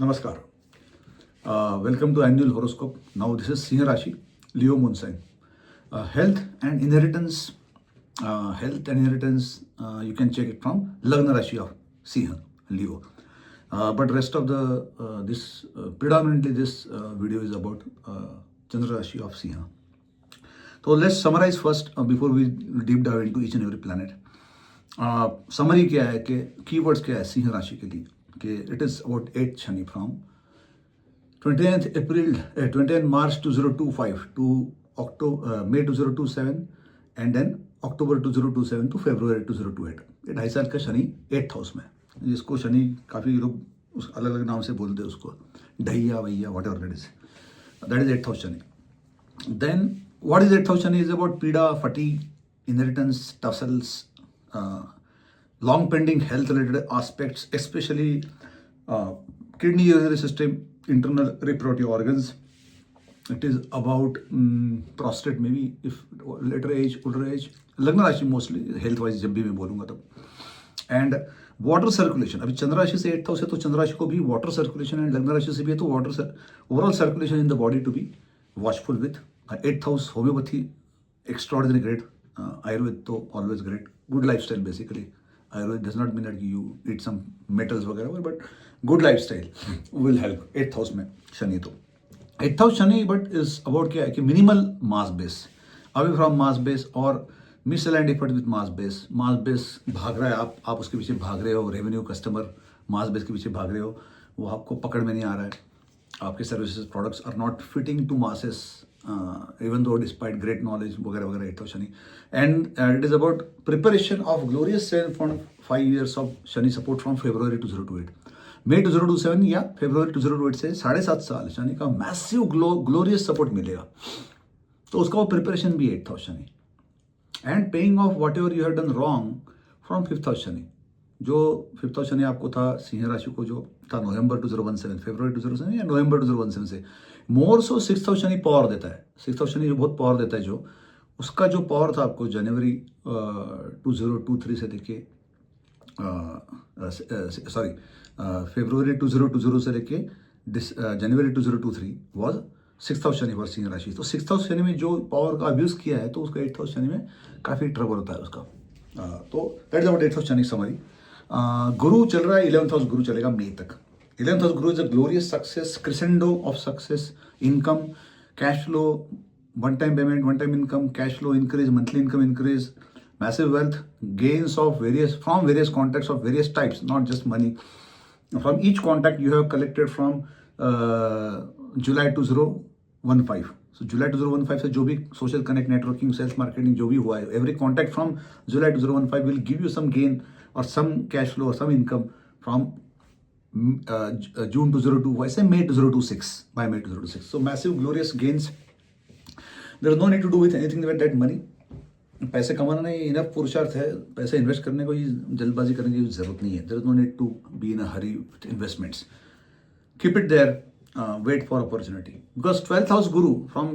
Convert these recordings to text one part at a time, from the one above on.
Namaskar. Welcome to annual horoscope. Now this is Singer Rashi, Leo moon sign. Health and inheritance. You can check it from Lagna Rashi of Singer, Leo. But rest of the predominantly this video is about Chandra Rashi of Singer. So let's summarize first before we deep dive into each and every planet. Summary क्या है कि keywords क्या है सिंह राशि के लिए कि it is about 8 Shani from 20th March 2025 to May 2027 and then October 2027 to February 2028. ये 2.5 साल का शनि 8th हाउस में, जिसको शनि काफ़ी लोग उस अलग अलग नाम से बोलते हैं, उसको ढैया वैया whatever that is 8th house Shani. Then what is 8th house shani is about pida, fatigue, inheritance, tussles, long pending health related aspects, especially kidney, urinary system, internal reproductive organs. It is about prostate maybe if later age, older age. लग्न राशि mostly health wise जब भी मैं बोलूँगा तब. And water circulation, अभी चंद्र राशि से 8th हाउस है तो चंद्र राशि को भी वाटर सर्कुलेशन, एंड लग्न राशि से भी है तो water overall circulation in the body to be watchful with. 8th house homeopathy extraordinary great, Ayurveda तो always great, good lifestyle basically. Ayurveda does not mean that you eat some metals वगैरह, but good lifestyle will help. 8th house में शनि, तो 8th house Shani but is about क्या है कि minimal mass base, away from mass base और misaligned effort with mass base. mass base भाग रहा है, आप उसके पीछे भाग रहे हो, रेवेन्यू कस्टमर mass base के पीछे भाग रहे हो, वो आपको पकड़ में नहीं आ रहा है, आपके services products are not fitting to masses even though despite great knowledge वगैरह वगैरह 8th house Shani. And it is about preparation of glorious sail from 5 years of Shani support from February 2028, May 2027 या February 2028 से 7.5 साल शनि का मैसिव ग्लोरियस सपोर्ट मिलेगा, तो उसका वो प्रिपरेशन भी 8th house Shani. And paying off what ever you have done wrong from 5th house Shani. जो 5th हाउस शनि आपको था सिंह राशि को, जो था नवंबर 2017, फरवरी 2017 या नवंबर 2017 से, मोर सो 6th हाउस शनि पावर देता है. 6th हाउस शनि जो बहुत पावर देता है, जो उसका जो पावर था आपको जनवरी 2023 से लेके फरवरी 2020 से लेके जनवरी 2023 was 6th house Shani for Singh राशि. तो 6th हाउस शनि में जो पावर का अब्यूज किया है तो उसका 8th हाउस शनि में काफ़ी ट्रबल होता है उसका. तो that is about 8th house Shani summary. गुरु चल रहा है 11th हाउस, गुरु चलेगा मई तक. 11th house Guru is a glorious success, crescendo of success, income, cash flow, one time payment, one time income, cash flow increase, monthly income increase, massive wealth, gains of various contacts of various types, not just money. From each contact you have collected from July 2015. So July 2015 से जो भी social connect, networking, sales, marketing जो भी हुआ है, every contact from July 2015 will give you some gain or some cash flow or some income from June 2002, say May 2026, by May 2026. So massive glorious gains. There is no need to do with anything with that money. पैसे कमाना नहीं, enough पुरुषार्थ है, पैसे invest करने को जल्दबाजी करने की जरूरत नहीं है. There is no need to be in a hurry with investments. Keep it there, wait for opportunity, because 12th house Guru from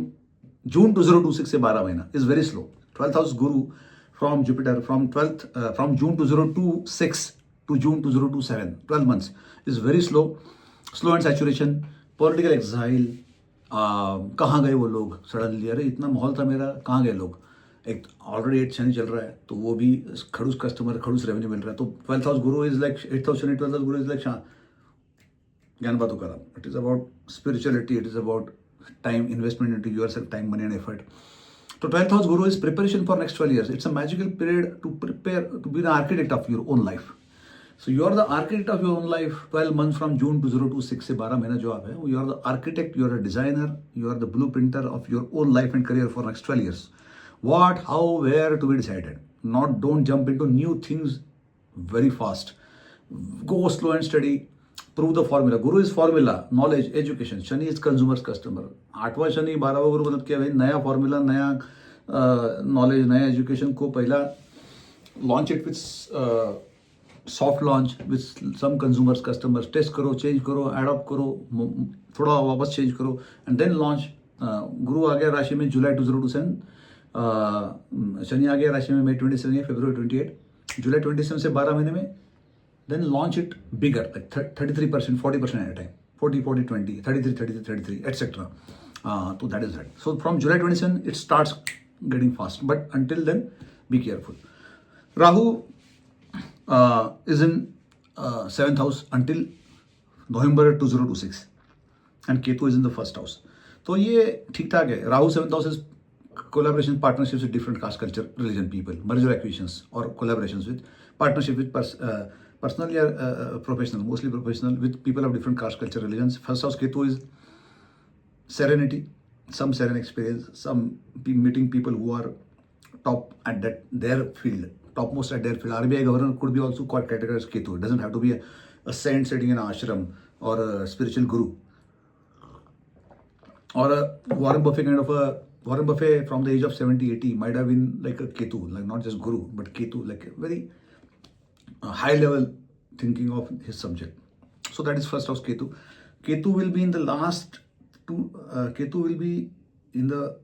June 2026 से 12 महीना is very slow. 12th house Guru from Jupiter from June 2026 to June 2027, 12 months is very slow and saturation, political exile. कहाँ गए वो लोग suddenly, अरे इतना माहौल था मेरा, कहाँ गए लोग. एक ऑलरेडी 8th शनि चल रहा है तो वो भी खड़ूस कस्टमर, खड़ूस रेवेन्यू मिल रहा है. तो 12th house Guru is like 8th house Shani, 12th house Guru is like ज्ञान बातों करा. It is about spirituality, it is about time investment into yourself, time, money and effort. तो 12th house Guru is preparation for next 12 years. It's a magical period to prepare to be the architect of your own life. So you are the architect of your own life. 12 months from June 2026 से 12 महीना जो आप है, you are the architect, you are a designer, you are the blueprinter of your own life and career for next 12 years. What, how, where to be decided. Don't jump into new things very fast. Go slow and steady. Prove the formula. Guru is formula, knowledge, education. Shani is consumer's customer. 8वां Shani 12वां गुरु मतलब क्या है, नया formula, नया knowledge, नया education को पहला launch it with soft launch with some consumers customers. Test करो, change करो, एडॉप्ट करो, थोड़ा वापस चेंज करो एंड देन लॉन्च. गुरु आ गया राशि में जुलाई 2027, शनि आ गया राशि में May 27 या February 28, जुलाई 27 से 12 महीने में. Then launch it bigger, like 33%, 40% at a time. 40, 40, 20, 33, 33, 33, etc. So that is that. So from July 27, it starts getting fast. But until then, be careful. Rahu is in 7th house until November 2026. And Ketu is in the first house. तो ये ठीक ठाक है. Rahu 7th house is collaboration, partnerships with different caste, culture, religion people, merger acquisitions or collaborations with partnership with personal or professional, mostly professional, with people of different caste, culture, religions. First house Ketu is serenity, some serene experience, some meeting people who are top at their field, topmost at their field. RBI governor could be also called categorized Ketu. It doesn't have to be a saint sitting in an ashram or a spiritual guru or a Warren Buffett kind of a. Warren Buffett from the age of 70, 80 might have been like a Ketu, like not just guru, but Ketu, like a very high level thinking of his subject. So that is first house Ketu. Ketu will be in the last two, Ketu will be in the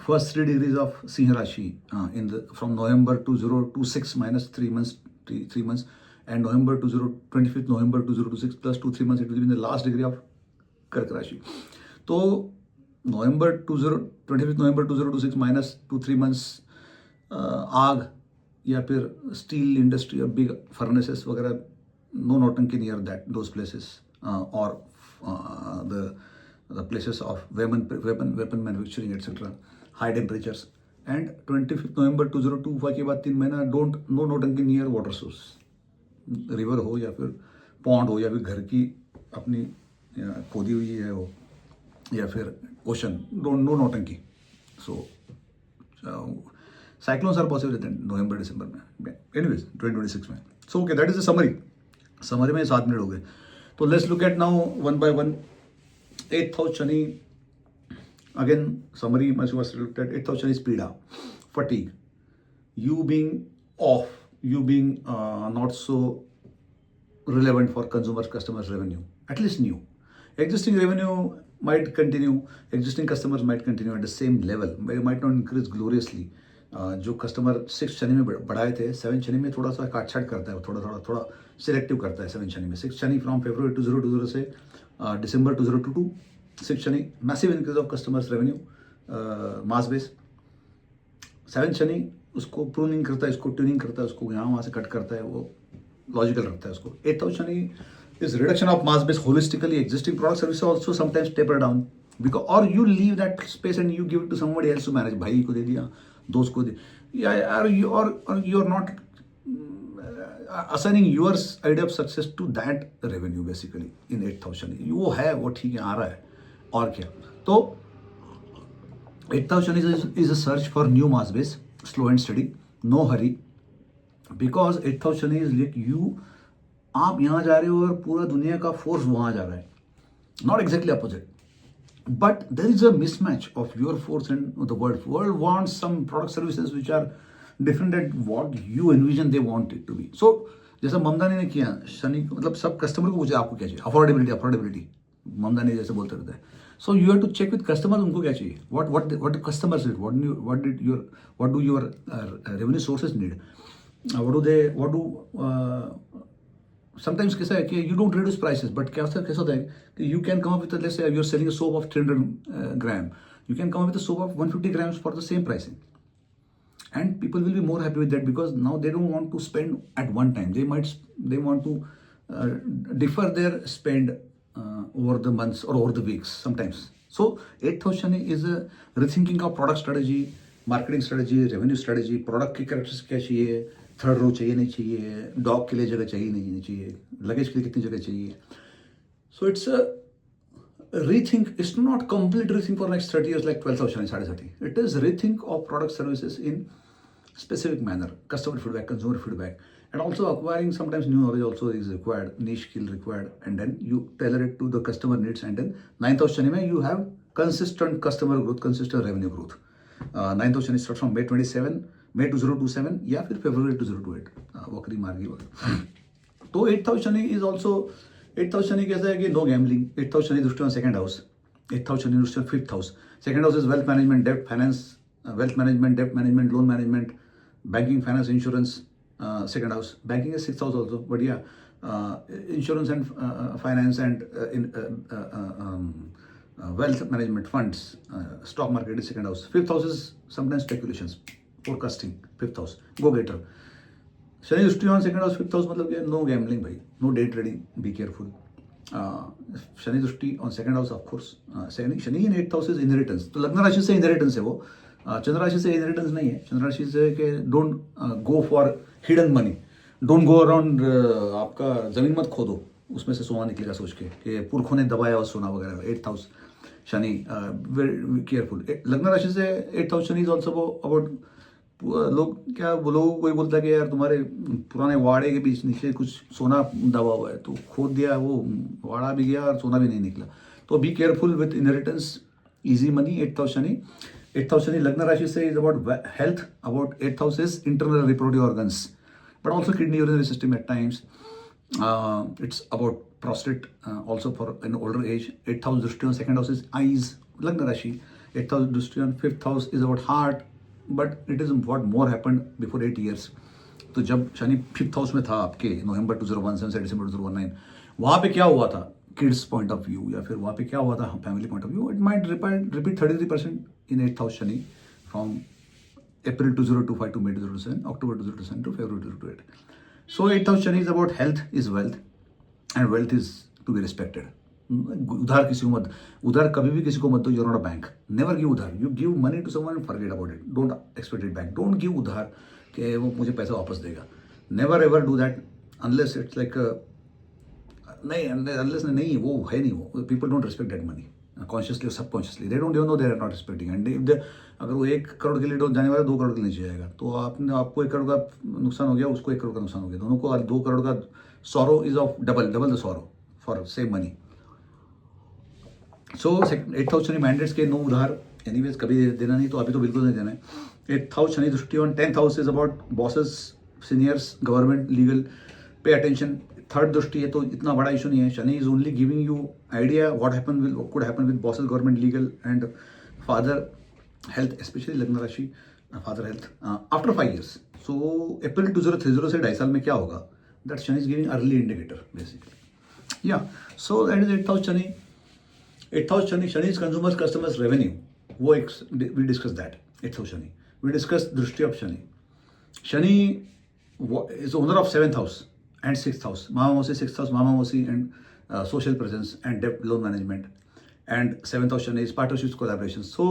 first 3 degrees of Singh Rashi from November 2026 minus 3 months, 3 months, and November 25th November 2026 plus 2-3 months, it will be in the last degree of Kark Rashi. So November 25th November 2026 minus 2-3 months आग या फिर steel industry और big furnaces वगैरह, no नौटंकी near that those places और the places of weapon manufacturing etc. high temperatures. And 25th November 2025 के बाद 3 महीना नो नौटंकी नियर वाटर सोर्स, रिवर हो या फिर पॉन्ड हो या फिर घर की अपनी खोदी हुई है हो या फिर ओशन, नो नौटंकी. सो साइक्लोन्स आर पॉसिबल रहते हैं नवंबर दिसंबर में, एनीवेज 2026 में. So okay, that is the summary में 7 मिनट हो गए. तो let's look at now one by one. 8th house Shani, again summary much was looked at. 8th house Shani is pida, fatigue, you being off, you being not so relevant for consumers, customers revenue, at least new. Existing revenue might continue, existing customers might continue at the same level, but it might not increase gloriously. जो customer 6th Shani में बढ़ाए थे, 7th Shani में थोड़ा सा काटछाट करता है, थोड़ा सिलेक्टिव करता है 7th शनि में. 6th शनि फ्रॉम February 2020 से December 2022, 6th Shani massive increase of customers revenue, mass base. 7th Shani उसको प्रूनिंग करता है, इसको ट्यूनिंग करता है, उसको यहाँ वहाँ से कट करता है, वो लॉजिकल रखता है उसको. 8th house Shani is reduction of mass base holistically. Existing product services also sometimes taper down because, or you leave that space and you give it to somebody else to manage. भाई को दे दिया, दोस्त को दे, or you are not assigning your idea of success to that revenue basically in 8th house Shani. वो है, वो ठीक है, आ रहा है, और क्या. तो 8th house Shani is a search for new mass base, slow and steady, no hurry, because 8th house Shani is like you, आप यहाँ जा रहे हो और पूरा दुनिया का फोर्स वहाँ जा रहा है. Not exactly opposite, but there is a mismatch of your force and the world. World wants some product services which are different at what you envision they want it to be. So जैसा ममदानी ने किया शनि, मतलब सब customer को पूछे आपको क्या चाहिए. अफोर्डेबिलिटी ममदानी जैसे बोलते रहते हैं. So you have to check with customer, उनको क्या चाहिए, what customers need, what do your revenue sources need, what do sometimes कैसा है कि you don't reduce prices, but कैसा होता है कि you can come up with, let's say you are selling a soap of 300 gram, you can come up with a soap of 150 grams for the same pricing, and people will be more happy with that because now they don't want to spend at one time. They want to defer their spend over the months or over the weeks sometimes. So 8th house Shani is a rethinking of product strategy, marketing strategy, revenue strategy, product की characteristics क्या चाहिए, third row चाहिए नहीं चाहिए, dog के लिए जगह चाहिए नहीं चाहिए, लगेज के लिए कितनी जगह चाहिए. So it's a rethink. It's not complete rethink for next 30 years like 12th house Shani, 30. It is rethink of product services in specific manner, customer feedback, consumer feedback, and also acquiring sometimes new knowledge also is required, niche skill required, and then you tailor it to the customer needs. And then 9th house Shani mein you have consistent customer growth, consistent revenue growth. 9th house Shani starts from May 2027 या फिर February 2028, वक्री मार्गी वगैरह. तो 8th house Shani is also, 8th house Shani कैसा है कि no gambling. 8th house Shani दृष्टि on 2nd house, 8th house Shani दृष्टि on 5th house. 2nd house is wealth management, debt finance, wealth management, debt management, loan management, banking, finance, insurance. 2nd house. Banking is 6th house also, but yeah, insurance and finance and wealth management funds, stock market is second house. Fifth house is sometimes speculations, forecasting. Fifth house, go getter. Shani दृष्टि on second house fifth house मतलब क्या, no gambling भाई, no day trading, be careful. Shani दृष्टि on second house of course. Shani in eighth house is inheritance. तो लग्न राशि से inheritance है वो, चंद्र राशि से इनहेरिटेंस नहीं है. चंद्र राशि से कि don't go for hidden money, don't go around, आपका जमीन मत खोदो उसमें से सोना निकलेगा सोच के कि पुरखों ने दबाया और सोना वगैरह. Eighth house Shani, very careful. लग्न राशि से eighth house Shani is also about, लोग क्या, वो लोग कोई बोलता है कि यार तुम्हारे पुराने वाड़े के बीच नीचे कुछ सोना दबा हुआ है, तो खोद दिया, वो वाड़ा भी गया और सोना भी नहीं निकला. तो B careful with inheritance, easy money. Eighth house Shani, eighth house Shani लग्न राशि से is about health, about eighth house is internal reproductive organs, but also kidney, urinary system eight times. It's about prostate also for an older age. Eighth house Drishti on second house is eyes, Lagna Rashi. Eighth house Drishti on fifth house is about heart, but it is what more happened before 8 years. तो जब Shani fifth house में था आपके नवंबर 2017 से दिसंबर 2019, वहाँ पे क्या हुआ था किड्स पॉइंट ऑफ व्यू, या फिर वहाँ पे क्या हुआ था family point of view. It might repeat 33% in eighth house Shani from April 2025 to May 2027, October 2027 to February 2028. So 8th house Shani is about health is wealth, and wealth is to be respected. उधार किसी को मत, उधार कभी भी किसी को मत दो. You're not a bank, never give उधार. You give money to someone and forget about it. Don't expect it back. Don't give उधार कि वो मुझे पैसा वापस देगा. Never ever do that unless it's like, नहीं, अनलेस नहीं, वो है नहीं, वो people don't respect that money consciously और subconsciously. They don't know they are not respecting. And if they, अगर वो 1 करोड़ के लिए जाने वाला 2 करोड़ के नीचे जाएगा, तो आपको 1 करोड़ का नुकसान हो गया, उसको 1 करोड़ का नुकसान हो गया, दोनों को 2 करोड़ का sorrow is of double the sorrow for same money. So eighth house Shani mandates के नो उधार एनीवेज कभी देना नहीं, तो अभी तो बिल्कुल नहीं देना है. एट्थ हाउस शनि दृष्टि on tenth house is about bosses, seniors, government, legal, pay attention. Third दृष्टि है तो इतना बड़ा इशू नहीं है. Shani is only giving you idea what could happen with bosses, government, legal and father health, specially लग्न राशि, father health after 5 years. So April 2030 से 2.5 साल में क्या होगा, that Shani is giving early indicator basically. Yeah so that is eighth house Shani. Eighth house Shani, Shani is consumers, customers, revenue, वो एक we discuss that. Eighth house Shani, we discuss दृष्टि of Shani. Shani is owner of seventh house and sixth house, Mama Mosi, sixth house, Mama Mosi, and social presence and debt loan management. And seventh house Shani is partnerships, collaborations. So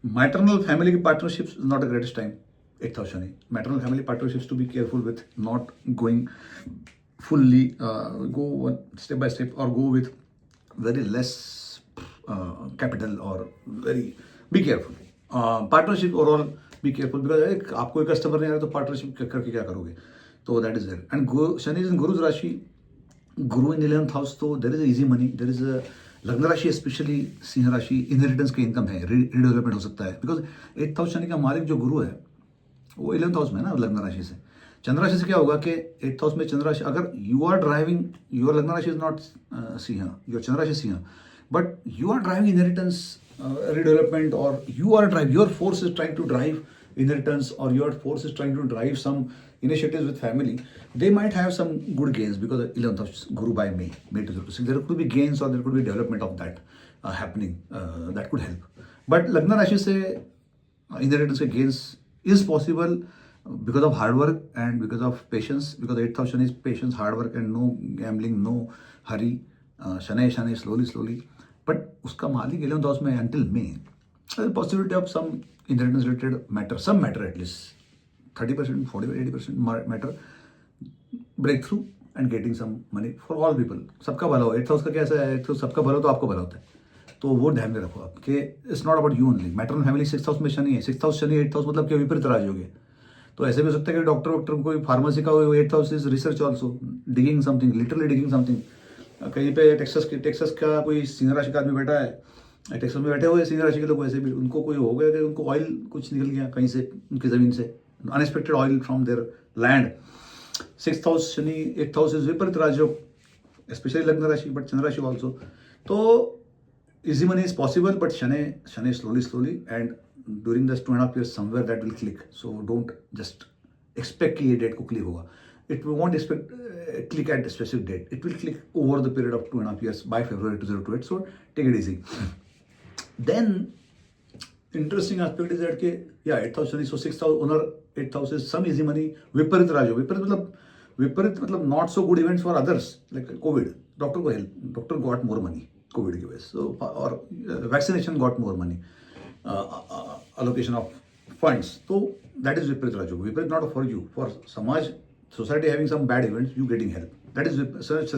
maternal family partnerships is not the greatest time. Eighth house Shani, maternal family partnerships to be careful with, not going fully, go one step by step, or go with very less capital, or very be careful. Partnership overall be careful, because आपको एक customer नहीं आ रहा तो partnership करके क्या करोगे. तो that is there. And Shani is in Guru's राशि, गुरु इन 11th हाउस, तो there is easy money. There is लग्न राशि स्पेशली सिंह राशि, इनहेरिटेंस की इनकम है, रीडेवलपमेंट हो सकता है, बिकॉज 8th हाउस शनि का मालिक जो गुरु है वो 11th हाउस में है ना लग्न राशि से. चंद्र राशि से क्या होगा कि 8th हाउस में चंद्र राशि, अगर you are driving, your lagna rashi is not Singh, your chandra rashi Singh, but you are driving inheritance, redevelopment, or you are drive, your force is trying to drive inheritance, or your force is trying to drive some initiatives with family, they might have some good gains, because 11th house Guru by May 2026, there could be gains, or there could be development of that happening, that could help. But Lagna Rashi se inheritance gains is possible because of hard work and because of patience, because 8th house Shani is patience, hard work, and no gambling, no hurry, Shani slowly. But उसका मालिक 11th house में until May, possibility of some inheritance related matter, some matter at least 30%, 40%, 80% matter, breakthrough and getting some money for all people. सबका भला हो. 8th house का कैसा है, तो सबका भला हो तो आपको भला होता है, तो वो ध्यान में रखो आप कि it's not about you only. Maternal family 6th house में शनि है, 6th house Shani 8th house मतलब क्या विपरीत राजयोग. तो ऐसे भी हो सकता है कि डॉक्टर कोई फार्मेसी का हो, 8th house is research also, digging something, literally digging something. कहीं पे टेक्सास का कोई सिंह राशि का आदमी बैठा है, टेक्सास में बैठे हुए सिंह राशि के लोग, वैसे भी उनको कोई हो गया कि उनको ऑयल कुछ निकल गया कहीं से, उनकी ज़मीन से, unexpected oil from there land. 6th house Shani, 8th house is विपरीत राजयोग, स्पेशली लग्न राशि, बट चंद्र राशि ऑल्सो. तो easy money is possible, but Shani slowly, and during this 2.5 years somewhere that will click. So don't just expect कि ये date को click होगा. it won't expect click at a specific date. It will click over the period of 2.5 years by February 2028. So take it easy. Then interesting aspect is that के yeah 8,000 so 6,000 owner 8,000 is some easy money. विपरीत राजो विपरीत मतलब not so good events for others like COVID. Doctor को help. Doctor got more money COVID की वजह से. So or vaccination got more money. Allocation of funds. So that is विपरीत राजो. विपरीत not for you. For समाज society having some bad events, you getting help. That is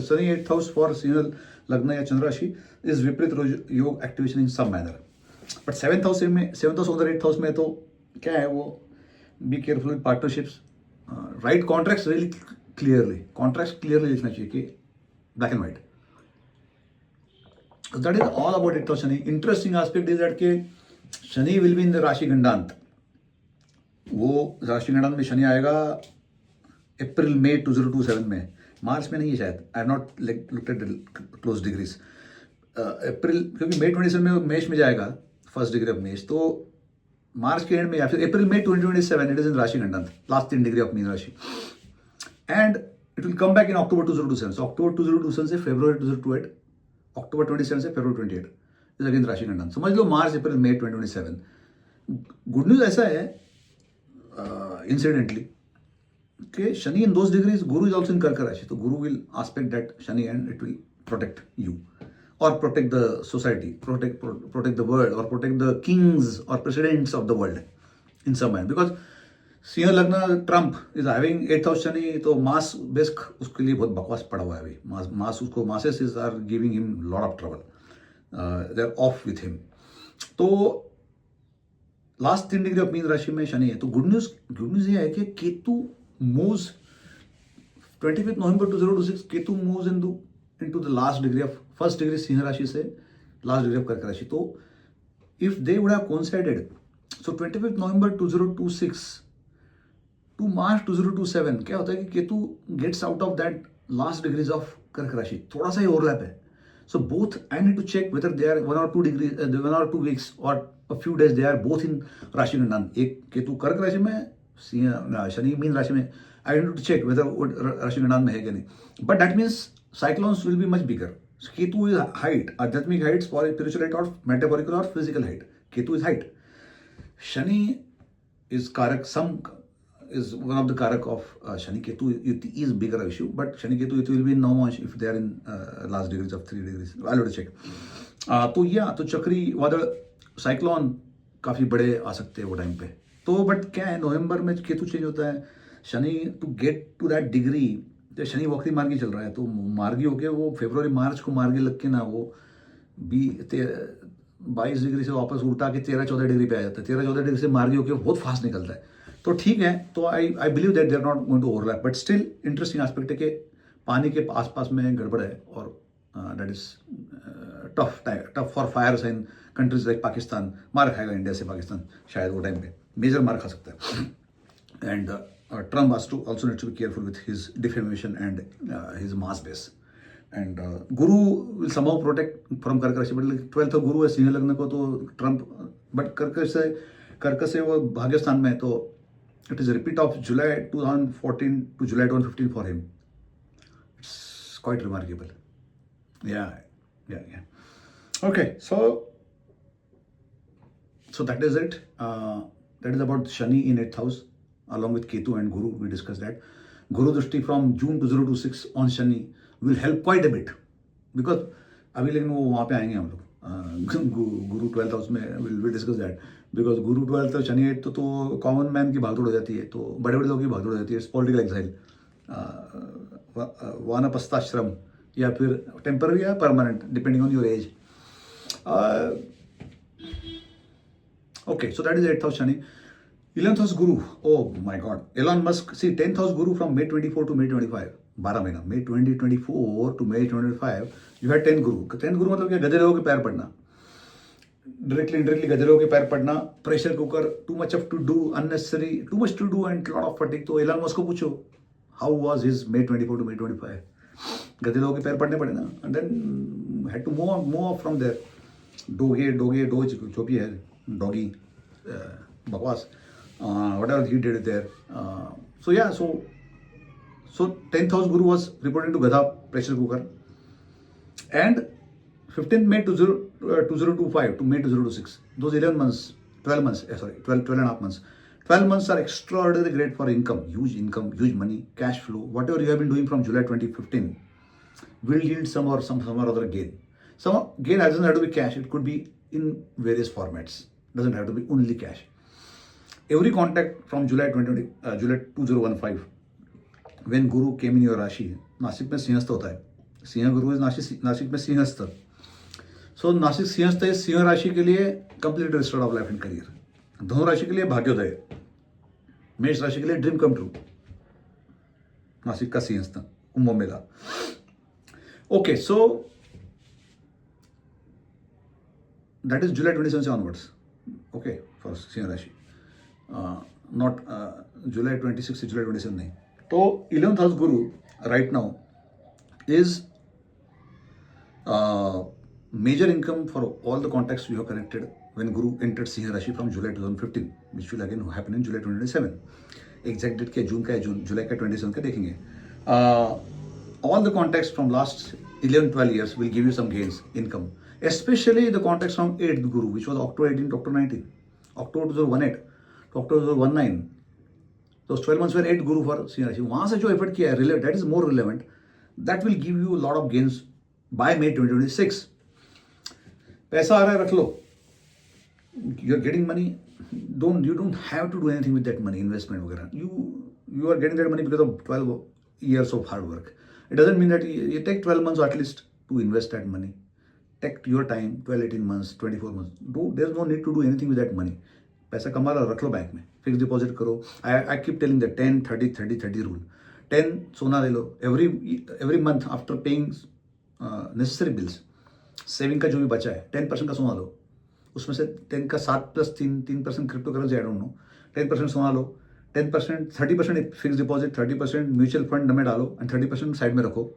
Sunny 8th house for single Lagna या चंद्र राशि is विपरीत योग activation in some manner. But 7th house में 7th house उधर 8th हाउस में तो क्या है वो be careful with partnerships right contracts really clearly लिखना चाहिए कि black and white. That is all about 8th house Shani. Interesting aspect is that के Shani will be in the राशि गंडांत. वो राशि गंडांत में शनि आएगा अप्रैल मई 2027 में. मार्च में नहीं है शायद. I have not looked at close degrees. April क्योंकि मई 27 में मेष में जाएगा फर्स्ट डिग्री ऑफ मेष. तो मार्च के एंड में या फिर अप्रैल मई 2027 इट इज इन राशि गंडांत लास्ट 3 डिग्री ऑफ मीन राशि. And it will come back in October 2027. So October 2027 से फरवरी 2028, अक्टूबर 27 से फरवरी 28 इज अगेन राशि गंडांत. समझ लो मार्च अप्रैल मई 2027. गुड न्यूज ऐसा है इंसिडेंटली कि Shani in those degrees Guru is also in कर्क राशि. तो गुरु will aspect that Shani and it will protect you or protect the society, protect the world, or protect the kings or presidents of the world in some way. Because सिंह लग्न Trump is having 8th house Shani, तो mass बेस्क उसके लिए बहुत बकवास पड़ा हुआ है अभी. मास उसको masses is are giving him lot of trouble. They are off with him. तो लास्ट 3 डिग्री ऑफ मीन राशि में शनि है. तो गुड न्यूज ये है कि Ketu moves 25 November 2026 Ketu moves into the last degree of first degree Singh राशि से last degree of कर्क राशि. तो if they would have coincided, so 25 November 2026 to March 2027 क्या होता है कि Ketu gets out of that last degrees of कर्क राशि. थोड़ा सा ही ओवरलैप है. So both I need to check whether they are 1 or 2 degrees 1 or 2 weeks or a few days they are both in राशि गंडांत. एक केतु कर्क राशि में सिंह शनि मीन राशि में. I need to check whether राशि गंडांत में है कि नहीं. But that means cyclones will be much bigger. So Ketu is height, adhyatmic height, spiritual height, or metaphorical or physical height. Ketu is height. Shani is karak. Is one of the karak of Shani. Ketu is bigger issue, but Shani Ketu it will be no much if they are in last degrees of 3 degrees. I'll have to check. तो चक्री वादल cyclone काफी बड़े आ सकते हैं वो time पे. तो but क्या है नवंबर में केतु चेंज होता है. Shani to get to that degree तो शनि वक्री मार्गी चल रहा है. तो मार्गी होके वो फरवरी मार्च को मार्गी लग के ना वो 22 डिग्री से वापस उल्टा के 13-14 डिग्री पे आ जाता है. 13-14 डिग्री से मार्गी होके बहुत फास्ट निकलता है. तो ठीक है. तो I believe that they are not going to overlap. But still interesting aspect है कि पानी के आसपास में गड़बड़ है. और that is tough for fire sign countries like Pakistan. मार खाएगा इंडिया से पाकिस्तान शायद वो टाइम पे मेजर मार खा सकता है. And Trump has to also need to be careful with his defamation and his mass base. And Guru will somehow protect from कर्क राशि. बट 12th of Guru है सिंह लग्न को. तो Trump बट कर्क से वो भाग्यस्थान में. तो it is a repeat of July 2014 to July 2015 for him. It's quite remarkable. Yeah. Okay, so that is it. That is about Shani in 8th house. Along with Ketu and Guru, we discussed that. Guru Drishti from June 2026 on Shani will help quite a bit. Because अभी लेकिन वो वहाँ पे आएंगे हम लोग. गुरु 12th house में will discuss that. Because Guru 12th Shani 8 तो कॉमन मैन की भागदौड़ हो जाती है. तो बड़े लोगों की भागदौड़ हो जाती है. पॉलिटिकल एक्साइल, वानप्रस्थाश्रम या फिर टेम्पररी या permanent depending on your age. Okay, so that is 8th house Shani. 11th house Guru. Oh my God. Elon Musk. See, 10th house Guru from May 24 to May 25. 12 महीना. May 2024 to May 25. You had 10 Guru. 10 Guru मतलब क्या? गधे लोगों के पैर पड़ना. Directly, indirectly गधे लोगों के पैर पड़ना. Pressure cooker. Too much to do. Unnecessary. Too much to do and lot of fatigue. तो Elon Musk को पूछो. How was his May 24 to May 25? गधे लोगों के पैर पड़ने पड़े ना. And then had to move off from there. Doge, जो भी है. Doggy. बकवास. Whatever he did there. So So 10th house Guru was reporting to Gadha pressure cooker, and 15th May 2025 to May 2026, those 11 months, 12 months, 12 and a half months. 12 months are extraordinarily great for income, huge money, cash flow. Whatever you have been doing from July 2015 will yield some or other gain. Some gain doesn't have to be cash, it could be in various formats. Doesn't have to be only cash. Every contact from July 2015, when Guru came in your Rashi, Nashik में सिंहस्थ होता है. सिंह गुरु is Nashik में सिंहस्थ. सो नासिक सिंहस्थ है. सिंह राशि के लिए complete restore of life and career. धनु राशि के लिए भाग्योदय. मेष राशि के लिए ड्रीम कम ट्रू. नासिक का Simhastha, Kumbh Mela. Okay, so that is July 27 onwards. Okay, for Siंह राशि. Not July 26 to July 27 नहीं. तो 11th house Guru right now is major income for all the contacts you have connected when Guru entered Siंह राशि from July 2015, which will again happen in July 2027. Exact date क्या जून का है, जुलाई का 27 का देखेंगे. All the contacts from last 11-12 years will give you some gains, income. Especially the contacts from 8th Guru, which was October 18 to October 19, October 2018 to October 2019. Those 12 months were 8th Guru for Siंह राशि. वहाँ से जो effort किया है, that is more relevant. That will give you a lot of gains by May 2026. पैसा आ रहा है, रख लो. You are getting money. You don't have to do anything with that money, investment वगैरह. You are getting that money because of 12 years of hard work. It doesn't mean that you take 12 months at least to invest that money. Take your time, 12-18 months, 24 months. There's no need to do anything with that money. पैसा कमा लो, रख लो bank में, fix deposit करो. I keep telling the 10-30-30-30 rule. 10 सोना ले लो. Every month after paying necessary bills, saving का जो भी बचा है 10% का सोना लो. उसमें से 10 का 7+3% crypto currency, I don't no. 10% सोना लो, 10%, 30% फिक्स डिपॉजिट, 30% म्यूचुअल फंड में डालो एंड 30% साइड में रखो.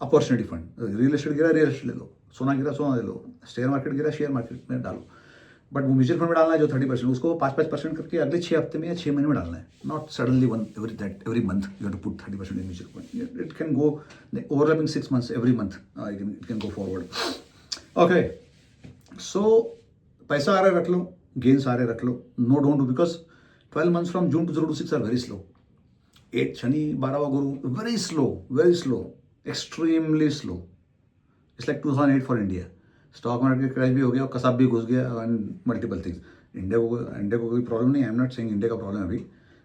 अपॉर्चुनिटी फंड, रियल एस्टेट गिरा, रियल एस्टेट ले लो. सोना गिरा, सोना ले लो. शेयर मार्केट गिरा, शेयर मार्केट में डालो. बट वो म्यूचुअल फंड में डालना है जो 30%, उसको 5% करके अगले 6 हफ्ते में या 6 महीने में डालना है. Not suddenly every month you have to put 30% in mutual fund. It can go overlapping 6 months every month. It can go forward. Okay, so पैसा आ रहा है, रख लो. गेन्स आ रहे, रख लो. No, don't do, because 12 months from June 2026 are very slow. 8 Shani, 12वां Guru, very slow, extremely slow. It's like 2008 for India. Stock market crash भी हो गया और कसाब भी घुस गया एंड मल्टीपल थिंग्स. इंडिया को कोई प्रॉब्लम नहीं. I am not saying India का प्रॉब्लम है अभी.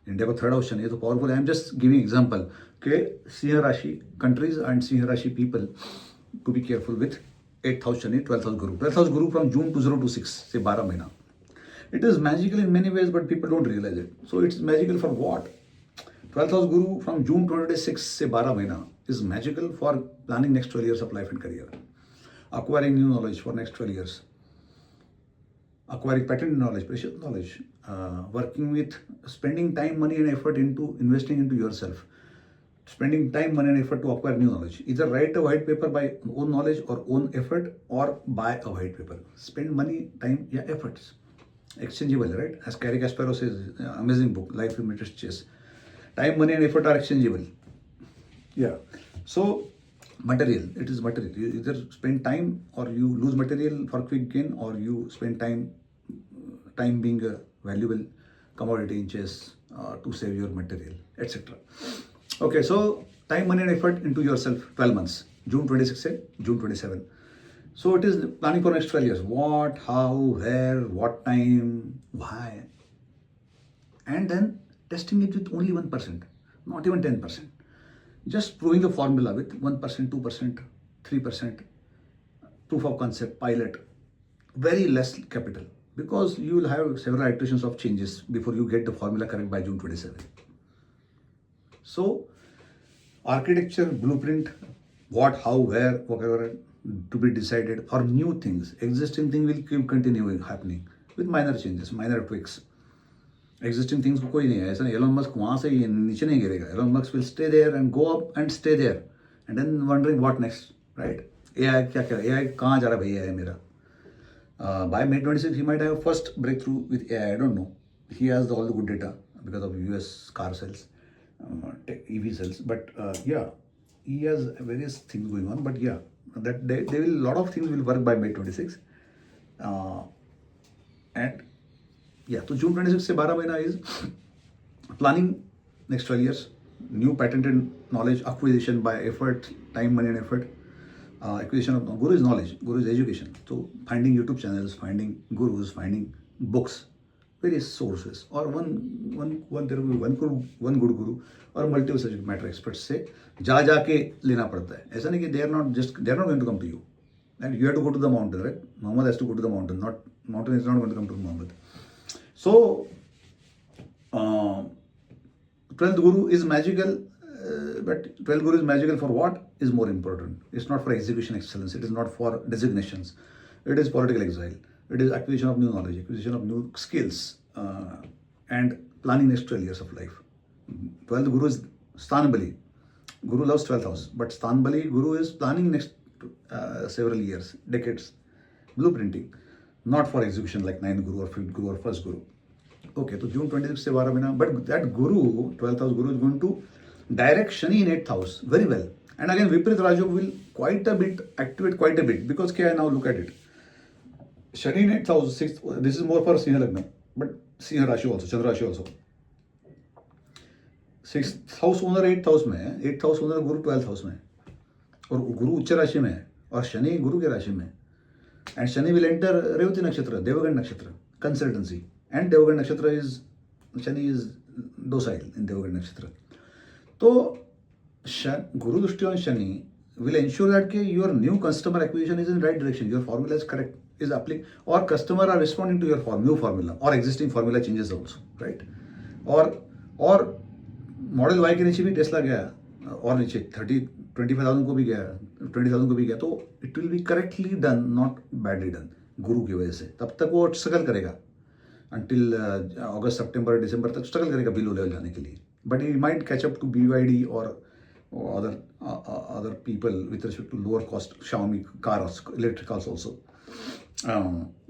इंडिया का थर्ड ऑप्शन है तो powerful. I am just giving example के Singh rashi countries and Singh rashi people to be careful with 8th house Shani, 12th house Guru. 12th house Guru from June 2026 से 12 महीना. It is magical in many ways, but people don't realize it. So it's magical for what? 12th house Guru from June 2026 से 12 महीना is magical for planning next 12 years of life and career. Acquiring new knowledge for next 12 years. Acquiring patent knowledge, precious knowledge. Working with, spending time, money and effort into investing into yourself. Spending time, money and effort to acquire new knowledge. Either write a white paper by own knowledge or own effort, or buy a white paper. Spend money, time, yeah, efforts. Exchangeable, right? As Gary Kasparov says, amazing book, Life Imitates Chess. Time, money and effort are exchangeable. Yeah. So, material, it is material. You either spend time or you lose material for quick gain, or you spend time being a valuable commodity in chess to save your material, etc. Okay, so time, money and effort into yourself, 12 months. June 26 से June 27. So it is planning for next 12 years. What, how, where, what time, why. And then testing it with only 1%, not even 10%. Just proving the formula with 1%, 2%, 3%, proof of concept, pilot, very less capital, because you will have several iterations of changes before you get the formula correct by June 27. So, architecture, blueprint, what, how, where, whatever to be decided for new things. Existing thing will keep continuing happening with minor changes, minor tweaks. Existing things को कोई नहीं है ऐसा. Elon Musk वहाँ से नीचे नहीं गिरेगा. Elon Musk will stay there and go up and stay there and then wondering what next, right? AI क्या AI कहाँ जा रहा है भैया AI मेरा. By May 26 he might have first breakthrough with AI. I don't know. He has all the good data because of US car sales. EV cells. But yeah, he has various things going on. But yeah, that they will lot of things will work by May 26. And yeah, so June 26 से 12 महीना is planning next 12 years, new patented knowledge acquisition by effort, time, money, and effort. Acquisition of guru is knowledge, guru is education. So finding YouTube channels, finding gurus, finding books, various sources, or one there will be one good guru और multiple subject matter experts से जा के लेना पड़ता है. ऐसा नहीं कि they are not going to come to you and you have to go to the mountain, right? Muhammad has to go to the mountain, not mountain is not going to come to Muhammad. So 12th guru is magical, but 12th guru is magical for what is more important. It's not for execution excellence, it is not for designations, it is political exile, it is acquisition of new knowledge, acquisition of new skills, and planning next 12 years of life. 12th guru is Stanbali. Guru loves 12th house, but Stanbali guru is planning next several years, decades, blueprinting, not for execution like 9th guru or 5th guru or 1st guru. Okay, so June 26 से 12 महीना, but that guru, 12th house guru is going to direct Shani in 8th house very well. And again, Viparit Rajyog will activate quite a bit, because क्या है, now look at it. Shani in 8th house, 6th, this is more for Sinha Lagna, but Sinha Rashi also, Chandra Rashi also. 6th house owner 8th house में है, 8th house owner गुरु 12th house में है, और गुरु उच्च राशि में है, और शनि गुरु के राशि में है. And Shani will enter Revati Nakshatra, Devaghan Nakshatra, consultancy. And Devaghan Nakshatra is, Shani is docile in Devaghan Nakshatra. So, Guru Dushti on Shani will ensure that your new customer acquisition is in the right direction, your formula is correct, is applying, or customer are responding to your new formula, or existing formula changes also, right? Or Model Y के नीचे भी Tesla गया, और नीचे 25,000 को भी गया, 20,000 को भी गया, तो it will be correctly done, not badly done, गुरु की वजह से. तब तक वो स्ट्रगल करेगा until अगस्त सितंबर दिसंबर तक स्ट्रगल करेगा बिलो लेवल जाने के लिए. But he might catch up to BYD और other people with respect to lower cost Xiaomi cars, electric cars also,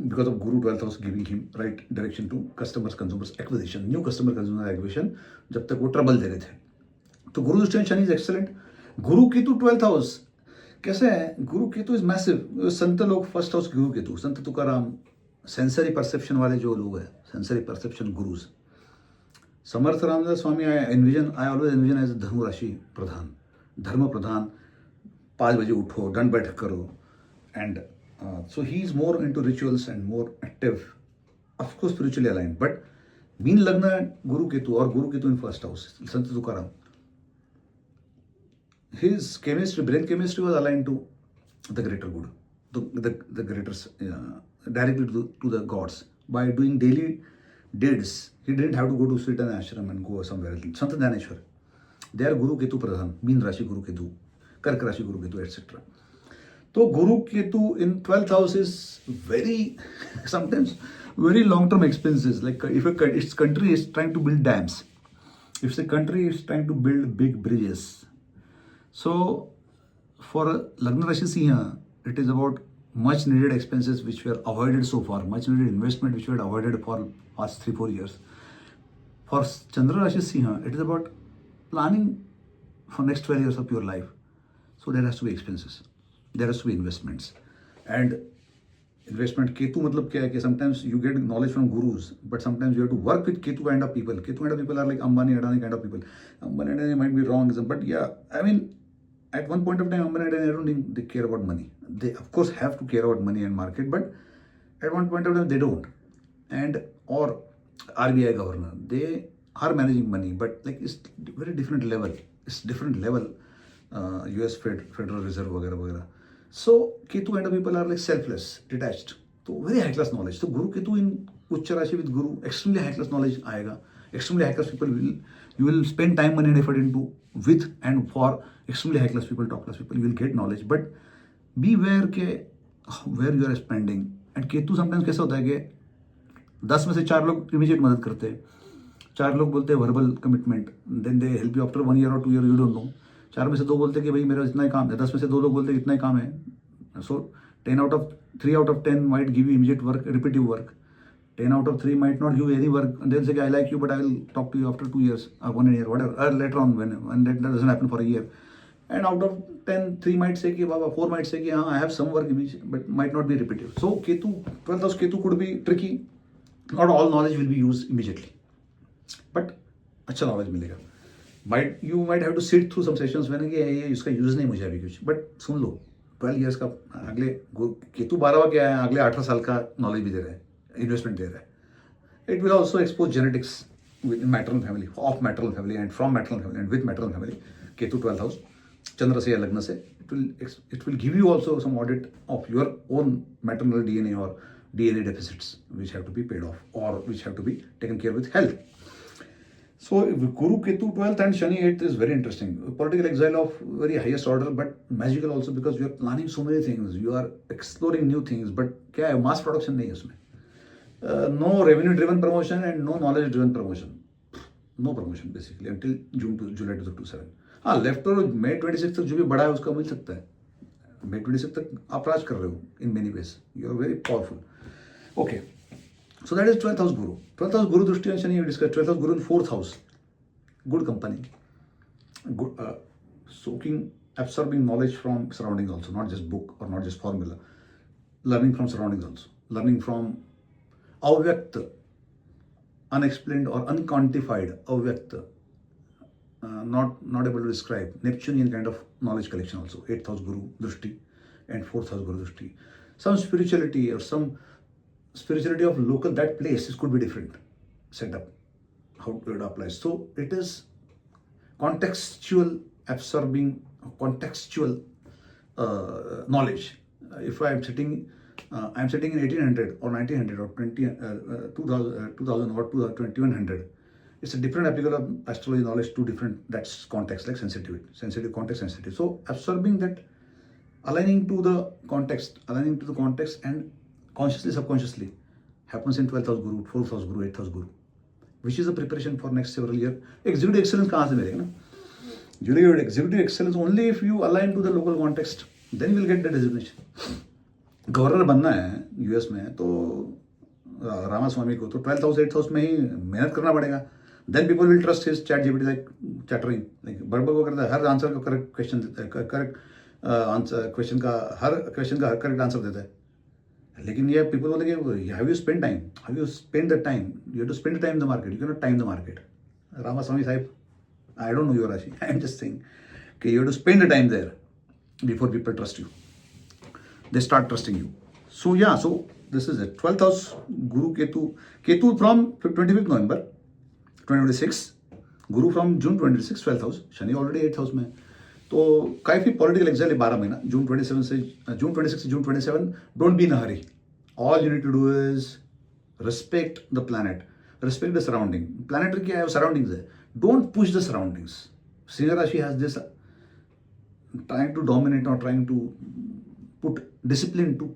because of Guru 12th house giving him right direction to consumers acquisition, new consumer acquisition, जब तक वो trouble दे रहे थे. तो गुरु Shani is excellent. Guru Ketu 12th house कैसे है? गुरु Ketu is massive. संत लोग first house Guru Ketu, संत Tukaram, sensory perception वाले जो लोग हैं, sensory perception gurus. Samarth Ramdas Swami I always envision as धनु राशि प्रधान, धर्म प्रधान. 5 बजे उठो, दंड बैठक करो, and so he is more into rituals and more active, of course spiritually aligned. But mean लग्न गुरु केतु, और गुरु Ketu in first house. Sant Tukaram, his chemistry, brain chemistry was aligned to the greater good, the greater, directly to the gods by doing daily deeds. He didn't have to go to sit in an ashram and go somewhere else. Sant Dhaneshwar, they are Guru Ketu Pradhan, Meen Rashi Guru Ketu, Kark Rashi Guru Ketu, etc. So Guru Ketu in 12th house is very sometimes very long-term expenses. Like if its country is trying to build dams, if the country is trying to build big bridges. So for Lagna Rashi Siha, it is about much needed expenses which were avoided so far, much needed investment which were avoided for past 3-4 years. For Chandra Rashi Siha, it is about planning for next 12 years of your life. So there has to be expenses, there has to be investments. And investment, Ketu matlab kya hai ki sometimes you get knowledge from gurus, but sometimes you have to work with Ketu kind of people. Ketu kind of people are like Ambani, Adani kind of people. Ambani, Adani might be wrong, but yeah, I mean, at one point of time, Ambani and I don't think they care about money. They of course have to care about money and market, but at one point of time they don't. And or RBI governor, they are managing money, but like it's very different level. It's different level. US Federal Reserve वगैरह वगैरह. So Ketu kind of people are like selfless, detached. So very high class knowledge. So Guru Ketu in Ucha Rashi with Guru, extremely high class knowledge आएगा. Extremely high class people you will spend time, money and effort into with and for extremely high class people, top class people. You will get knowledge, but be aware के where you are spending. And Ketu sometimes कैसा होता है कि 10 में से 4 लोग immediate मदद करते हैं, 4 लोग बोलते हैं verbal commitment, then they help you after 1 year or 2 year, you don't know. 4 में से 2 बोलते हैं कि भाई मेरा इतना ही काम है, 10 में से 2 लोग बोलते हैं इतना ही काम है. So 3 out of 10 might give you immediate work, repetitive work. 10 out of 3 might not give any work, and they'll say, I like you, but I will talk to you after 2 years, or 1 year, whatever, or later on when that doesn't happen for a year. And out of 10, 3 might say, ki, Baba, 4 might say, ki, I have some work, but might not be repetitive. So Ketu, 12th house Ketu could be tricky. Not all knowledge will be used immediately, but अच्छा knowledge मिलेगा. You might have to sit through some sessions when ये इसका use नहीं मुझे अभी कुछ, but soon low 12 years का अगले केतु 12वां क्या है, अगले 18 साल का नॉलेज भी दे रहा है, इन्वेस्टमेंट दे रहा है. It will also expose genetics with maternal family, of maternal family and from maternal family and with maternal family. Ketu 12th house, Chandra se या लग्न से, it will give you also some audit of your own maternal DNA or DNA deficits which have to be paid off or which have to be taken care with health. So Guru Ketu 12th and Shani 8th is very interesting. Political exile of very highest order, but magical also because you are planning so many things. You are exploring new things, but क्या है, mass production नहीं है उसमें. No revenue driven promotion and no knowledge driven promotion. No promotion basically until July 2027. हाँ, left और May 26 तक जो भी बड़ा है उसका मिल सकता है. May 26 तक आप राज कर रहे हो in many ways. You are very powerful. Okay. So that is 12th house Guru. 12th house Guru Drishti and Shani we discussed. 12th house Guru in 4th house. Good company. Good, soaking, absorbing knowledge from surroundings also, not just book or not just formula. Learning from surroundings also. Learning from avyakt, unexplained or unquantified, avyakt, not able to describe. Neptunian kind of knowledge collection also. 8th house Guru Drishti and 4th house Guru Drishti. Some spirituality or some spirituality of local, that place, this could be different setup, how it applies. So it is contextual, absorbing contextual knowledge. If I am sitting in 1800 or 1900 or 2000 or 2100, it's a different applicable of astrology knowledge to different, that's context, like sensitive context sensitive. So absorbing that, aligning to the context and consciously, subconsciously happens in 12th house Guru, 4th house Guru, 8th house Guru, which is a preparation for next several years. Executive excellence कहाँ से मिलेगा ना? Executive excellence only if you align to the local context, then you will get the designation. Governor बनना है US में तो रामास्वामी को तो 12th हाउस 8th हाउस में ही मेहनत करना पड़ेगा. Then people will trust his chat GPT like chattering, like बड़बड़ करता है, हर आंसर का करेक्ट क्वेश्चन देता है, करेक्ट आंसर क्वेश्चन का हर करेक्ट आंसर देता है. लेकिन ये पीपल बोलेंगे have you spend time, have you spend the time, you have to spend the time in the market, you can not time the market. Ramaswamy Sahib, I don't know your राशि, I am just saying कि you have to spend the time there before people trust you, they start trusting you. So yeah, so this is it. 12th house Guru Ketu from 25 November 2026, Guru from June 26 12th house, Shani already 8th house में. तो काफ़ी political exile है 12 महीना, June 26 से June 27. Don't be in a hurry. All you need to do is respect the planet, respect the surrounding. Planetary क्या है, surroundings है. Don't push the surroundings. सिंह राशि has this trying to dominate और trying to put discipline to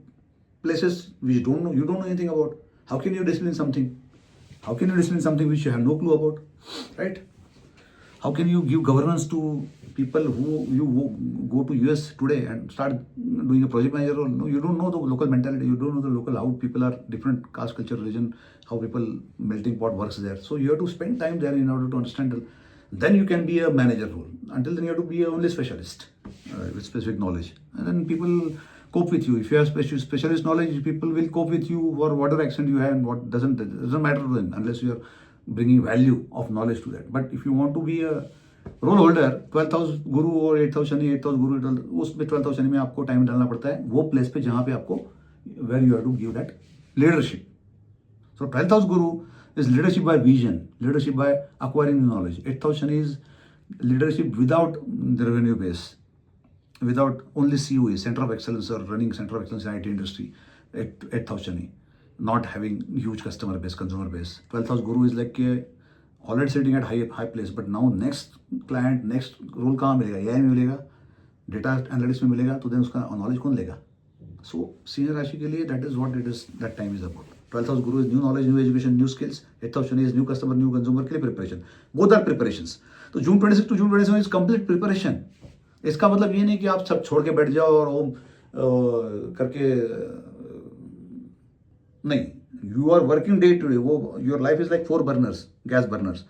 places which you don't know anything about. How can you discipline something? How can you discipline something which you have no clue about, right? How can you give governance to people who you go to US today and start doing a project manager role? No, you don't know the local mentality. You don't know the local, how people are different caste, culture, religion, how people melting pot works there. So you have to spend time there in order to understand. Then you can be a manager role. Until then you have to be a only specialist with specific knowledge. And then people cope with you. If you have specialist knowledge, people will cope with you for whatever accent you have and what doesn't matter to them unless you are bringing value of knowledge to that. But if you want to be a role holder, 12th house गुरु और 8th house Shani, 8th house गुरु, उसमें 12th house Shani में आपको time डालना पड़ता है वो place पे जहाँ पे आपको where you have to give that leadership. So 12th house guru is leadership by vision, leadership by acquiring knowledge. 8th house shani is leadership without the revenue base, without only COE, Center of Excellence, or running Center of Excellence in IT industry. 8th house shani, not having huge customer base, consumer base. 12th house guru is like already sitting at high place, but now next client, next role कहाँ मिलेगा? AI में मिलेगा, data analytics में मिलेगा, तो then उसका knowledge कौन लेगा? सो सिंह राशि के लिए that is what it is, that time is about. 12th house guru is new knowledge, new education, new skills. 8th house shani is new customer, new consumer के लिए preparation. Both are preparations. तो जून 26 to June 27 is complete preparation. इसका मतलब ये नहीं कि आप सब छोड़ के बैठ जाओ और ओम करके नहीं. You are working day to day, वो your life is like 4 burners, gas burners.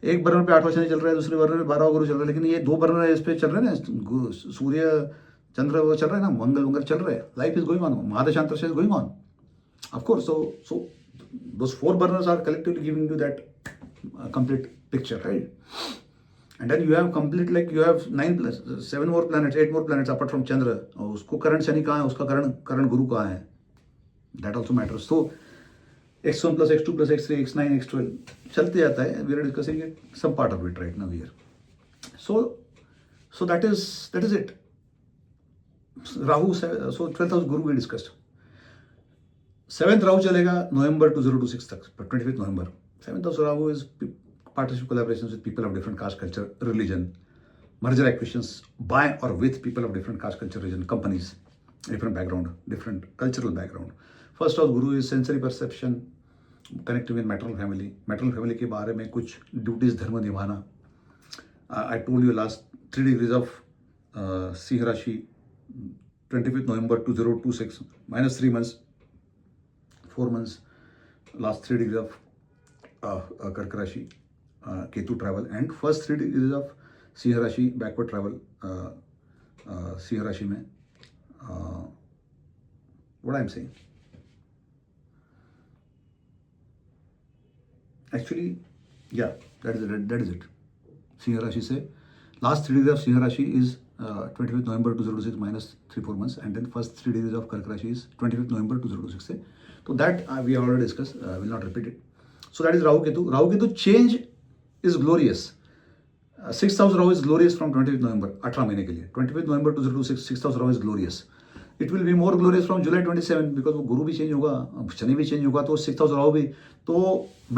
एक बर्नर पे 8वां शनि चल रहा है, दूसरे बर्नर पे 12वां गुरु चल रहा है, लेकिन ये 2 बर्नर है, इस पे चल रहे हैं ना, सूर्य चंद्र वो चल रहा है ना, मंगल वंगल चल रहे हैं, लाइफ इज गोइंग ऑन, महादशांतर is going on, of course. So those 4 burners are collectively giving you that complete picture, right? And then you have complete, like you have 7 more planets, 8 more planets apart from Chandra, और उसको करण शनि कहाँ है, उसका करण गुरु कहाँ है, that also matters. So x1 plus x2 plus x3 x9 x12 चलते जाता है, we are discussing it, some part of it right now here. So that is it. Rahu, so 12th house Guru we discussed. 7th Rahu चलेगा नवंबर 2026 तक, 25th November. 7th house Rahu is partnership collaborations with people of different caste culture religion, merger acquisitions buy और with people of different caste culture religion, companies, different background, different cultural background. First house Guru is sensory perception, connecting with maternal family, maternal family के बारे में कुछ duties धर्म निभाना। I told you last 3 degrees of सिंह राशि 25th November 2026 -3 months, 4 months, last 3 degrees of Karka Rashi, Ketu travel, and first 3 degrees of Siddha Rashi backward travel, Siddha Rashi mein. What I'm saying? Actually, yeah, that is it. Siddha Rashi se last 3 degrees of Siddha Rashi is 25th November 2026 -3-4 months, and then first 3 degrees of Karka Rashi is 25th November 2026 se. So that we have already discussed, will not repeat it. So that is Rahu Ketu. Rahu Ketu change is glorious. 6th house Rahu is glorious from 25th November, 18 महीने के लिए। 25th November 2026 6th house Rahu is glorious. It will be more glorious from July 27 because वो गुरु भी change होगा, शनि भी change होगा, तो 6th house Rahu भी तो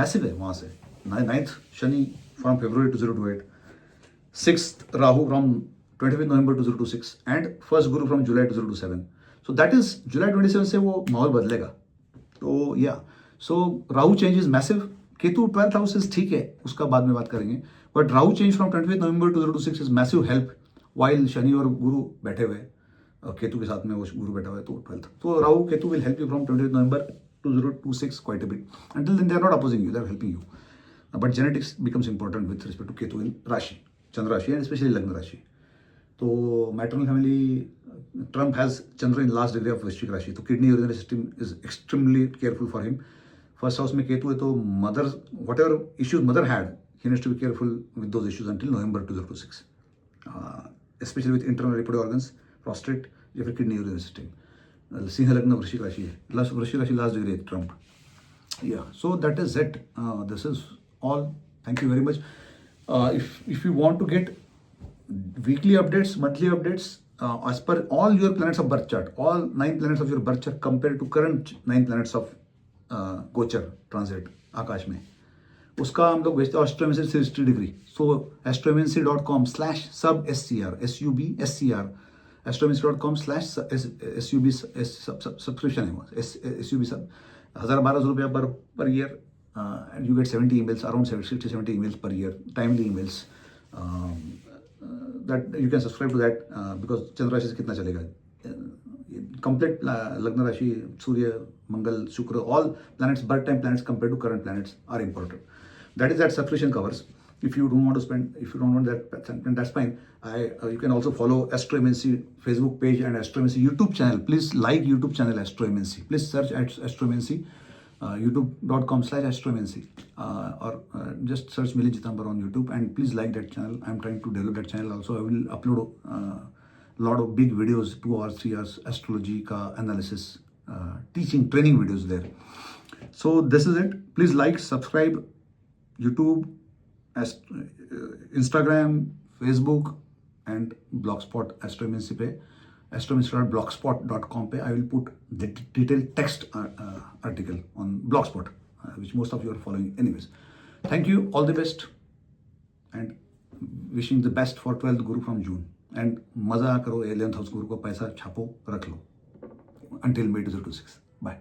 मैसिव है वहाँ से। 9th Shani from February 2028, 6th Rahu from 25th November 2026 and first Guru from July 2027. So that is July 27 से वो माहौल बदलेगा। तो yeah so Rahu change is massive. Ketu 12th house is ठीक है, उसका बाद में बात करेंगे, but Rahu change from 25th November 2026 is massive help, while Shani और गुरु बैठे हुए, केतु के साथ में वो गुरु बैठा हुआ है, तो 12th, तो Rahu Ketu will help you from 25th November 2026 quite a bit, until then they are not opposing you, they are helping you, but genetics becomes important with respect to Ketu in राशि, चंद्र राशि एंड स्पेशली लग्न राशि। तो maternal family, Trump has Chandra in last degree of Vrishchik Rashi, तो kidney urinary system is extremely careful for him. First house में केतु है, तो mother, whatever issues mother had, he needs to be careful with those issues until November 2026, especially with internal reproductive organs, prostate या फिर kidney urinary system. Singh लग्न वृश्चिक राशि है, वृश्चिक राशि लास्ट डिग्री है Trump. Yeah, so that is it. This is all. Thank you very much. If you want to get weekly updates, monthly updates, as per all your planets of birth chart, all 9 planets of your birth chart compared to current 9 planets of गोचर transit आकाश में, उसका हम लोग भेजते हैं एस्ट्रोमेंसी 360 degree. सो astromancy.com/sub SCR SUB astromancy.com/SUB subscription है वो, SUB सब 1000-1200 रुपया per year, and you get 70 emails, around 60-70 emails per year, timely emails, that you can subscribe to that, because चंद्र राशि से कितना चलेगा, complete लग्न राशि, सूर्य, मंगल, शुक्र, all planets, birth time planets compared to current planets are important. That is that subscription covers. If you don't want to spend, if you don't want that, that's fine. You can also follow Astro MNC Facebook page and Astro MNC YouTube channel. Please like YouTube channel Astro MNC. Please search at Astro MNC, youtube.com/Astro MNC, or just search Milind Chitambar on YouTube, and please like that channel. I'm trying to develop that channel also. I will upload lot of big videos, 2 hours, 3 hours, astrology ka analysis, teaching, training videos there. So this is it. Please like, subscribe, YouTube, Instagram, Facebook, and Blogspot, Astro MNC पे, astromancy.blogspot.com पे I will put the detailed text article on Blogspot, which most of you are following anyways. Thank you, all the best, and wishing the best for 12th Guru from June. And मजा करो, 11th house गुरु को पैसा छापो, रख लो until May 2026. Bye.